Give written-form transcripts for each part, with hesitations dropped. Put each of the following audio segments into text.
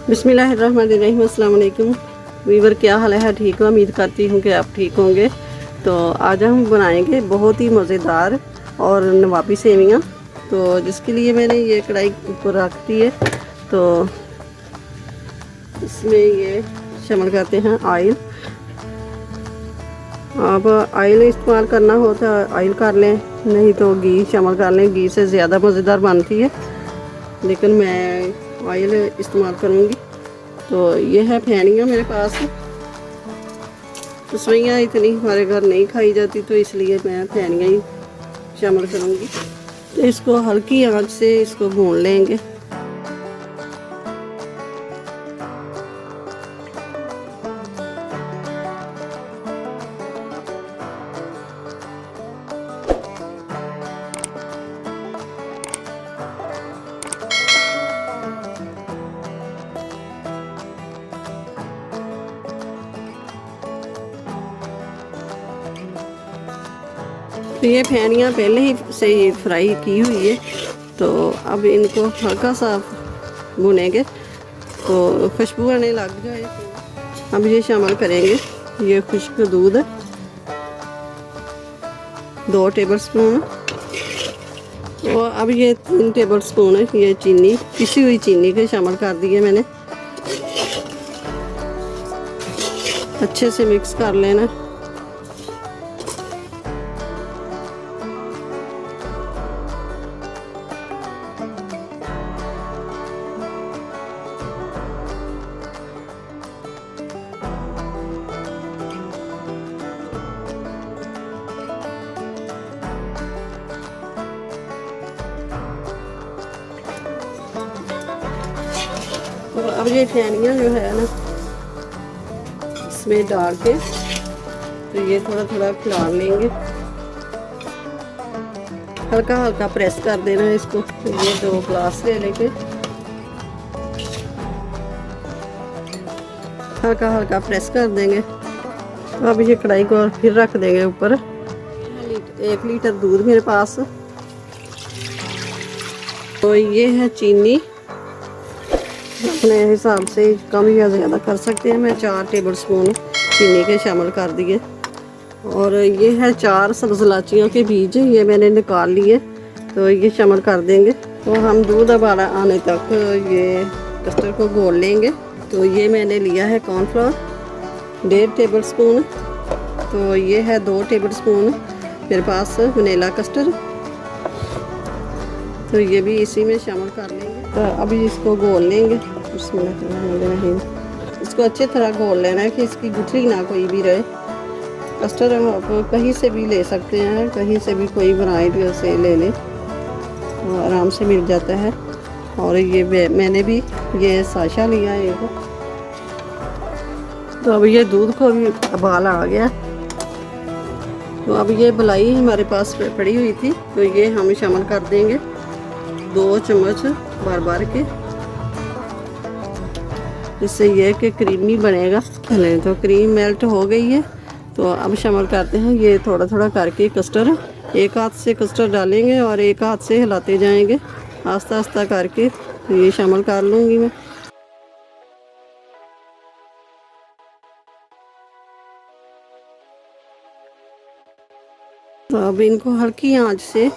बिस्मिल्लाहिर्रहमानिर्रहीम, अस्सलाम वालेकुम वीवर, क्या हाल है? ठीक हो? उम्मीद करती हूँ कि आप ठीक होंगे। तो आज हम बनाएंगे बहुत ही मज़ेदार और नवाबी सेवियाँ। तो जिसके लिए मैंने ये कढ़ाई ऊपर रख दी है। तो इसमें ये शामिल करते हैं ऑयल। आप ऑयल इस्तेमाल करना हो तो ऑयल कर लें, नहीं तो घी शामिल कर लें। घी से ज़्यादा मज़ेदार बनती है, लेकिन मैं ऑयल इस्तेमाल करूँगी। तो ये है फेनियाँ मेरे पास। तो सवैयाँ इतनी हमारे घर नहीं खाई जाती, तो इसलिए मैं फेनियाँ ही शामिल करूँगी। तो इसको हल्की आंच से इसको भून लेंगे। तो ये फेनियाँ पहले ही से ही फ्राई की हुई है। तो अब इनको हल्का सा भुनेंगे तो खुशबू आने लग जाए। तो अब ये शामिल करेंगे ये खुश्क दूध 2 टेबल स्पून, और अब ये 3 टेबल स्पून ये चीनी, पिसी हुई चीनी के शामिल कर दी है मैंने। अच्छे से मिक्स कर लेना। तो अब ये फेनियाँ जो है ना, इसमें डाल के तो ये थोड़ा थोड़ा खिला लेंगे। हल्का हल्का प्रेस कर देना है इसको। तो ये 2 ग्लास ले लेके हल्का हल्का प्रेस कर देंगे। तो अब ये कढ़ाई को फिर रख देंगे ऊपर। 1 लीटर दूध मेरे पास। तो ये है चीनी, अपने हिसाब से कम या ज़्यादा कर सकते हैं। मैं 4 टेबल स्पून चीनी के शामिल कर दिए। और ये है 4 सब्ज़ इलायचियों के बीज, ये मैंने निकाल लिए। तो ये शामिल कर देंगे। तो हम दूध उबाला आने तक ये कस्टर्ड को घोल लेंगे। तो ये मैंने लिया है कॉर्नफ्लोर 1.5 टेबल स्पून। तो ये है 2 टेबल स्पून मेरे पास वनीला कस्टर्ड। तो ये भी इसी में शामिल कर लेंगे। तो अभी इसको घोल लेंगे। इसको अच्छी तरह घोल लेना है कि इसकी गुठली ना कोई भी रहे। कस्टर्ड आप कहीं से भी ले सकते हैं, कहीं से भी कोई वैरायटी से ले लें, तो आराम से मिल जाता है। और ये मैंने भी ये साशा लिया है एक। तो अब ये दूध को भी उबाल आ गया। तो अब ये मलाई हमारे पास पड़ी हुई थी, तो ये हम शामिल कर देंगे 2 चम्मच बार बार के, इससे ये कि क्रीमी बनेगा। चलें, तो क्रीम मेल्ट हो गई है। तो अब शामिल करते हैं ये थोड़ा थोड़ा करके कस्टर्ड। एक हाथ से कस्टर्ड डालेंगे और एक हाथ से हिलाते जाएंगे, आस्ता आस्ता करके। तो ये शामिल कर लूँगी मैं। तो अब इनको हल्की आंच से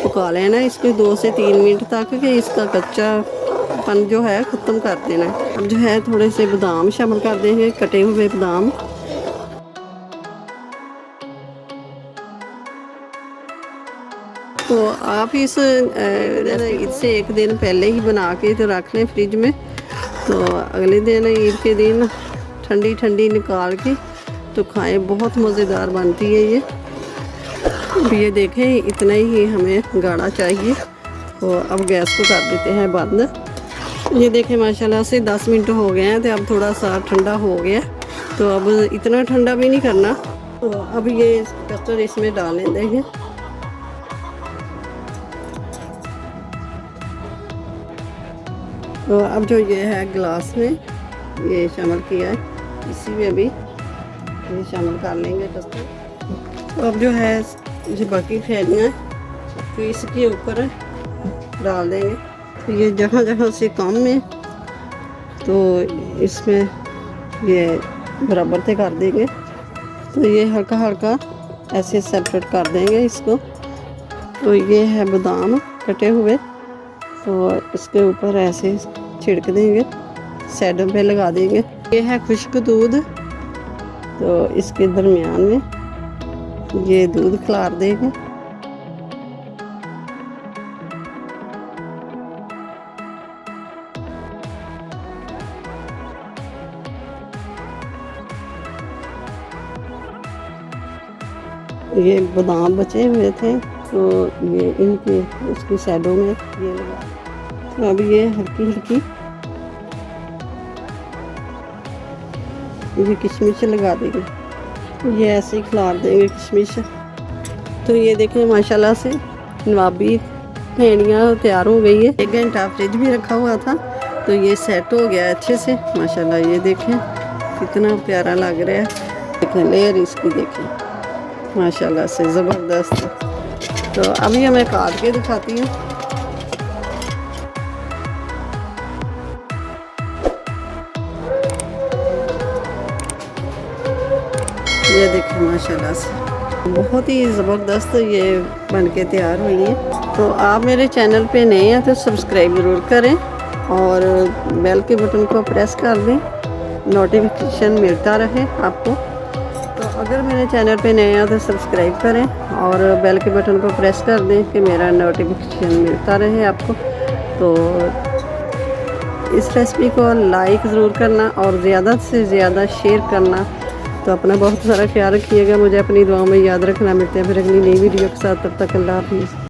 पका लेना है, इसको 2 से 3 मिनट तक, कि इसका कच्चापन जो है ख़त्म कर देना है। अब जो है थोड़े से बादाम शामिल कर देंगे, कटे हुए बादाम। तो आप इससे 1 दिन पहले ही बना के तो रख लें फ्रिज में। तो अगले दिन ईद के दिन ठंडी ठंडी निकाल के तो खाएं, बहुत मज़ेदार बनती है ये। ये देखें, इतना ही हमें गाढ़ा चाहिए। तो अब गैस को कर देते हैं बंद। ये देखें माशाल्लाह से 10 मिनट हो गए हैं। तो अब थोड़ा सा ठंडा हो गया। तो अब इतना ठंडा भी नहीं करना। तो अब ये कस्टर्ड इसमें डाल देंगे। तो अब जो ये है गिलास में ये शामिल किया है, इसी में भी ये शामिल कर लेंगे कस्टर्ड। तो अब जो है ये बाकी फेनियाँ तो इसके ऊपर डाल देंगे। तो ये जगह जगह से कम में तो इसमें ये बराबर से कर देंगे। तो ये हल्का हल्का ऐसे सेपरेट कर देंगे इसको। तो ये है बादाम कटे हुए, तो इसके ऊपर ऐसे छिड़क देंगे, साइडों पे लगा देंगे। ये है खुश्क दूध, तो इसके दरमियान में ये दूध खिलार देंगे। ये बादाम बचे हुए थे, तो ये इनके उसकी साइडों में ये लगा। तो अब ये हल्की हल्की ये किशमिश लगा देंगे, ये ऐसे ही खिलार देंगे किशमिश। तो ये देखें माशाल्लाह से नवाबी फेड़ियाँ तैयार हो गई है। 1 घंटा फ्रिज भी रखा हुआ था, तो ये सेट हो गया अच्छे से माशाल्लाह। ये देखें कितना प्यारा लग रहा है। देखें लेयर इसकी, देखें माशाल्लाह से ज़बरदस्त। तो अभी मैं काट के दिखाती हूँ। ये देखें माशाल्लाह से बहुत ही ज़बरदस्त ये बनके तैयार हुई है। तो आप मेरे चैनल पे नए हैं तो सब्सक्राइब ज़रूर करें और बेल के बटन को प्रेस कर दें, नोटिफिकेशन मिलता रहे आपको। तो अगर मेरे चैनल पे नए हैं तो सब्सक्राइब करें और बेल के बटन को प्रेस कर दें कि मेरा नोटिफिकेशन मिलता रहे आपको। तो इस रेसिपी को लाइक ज़रूर करना और ज़्यादा से ज़्यादा शेयर करना। तो अपना बहुत सारा ख्याल रखिएगा, मुझे अपनी दुआओं में याद रखना। मिलते हैं फिर अगली नई वीडियो के साथ, तब तक अल्लाह हाफिज़।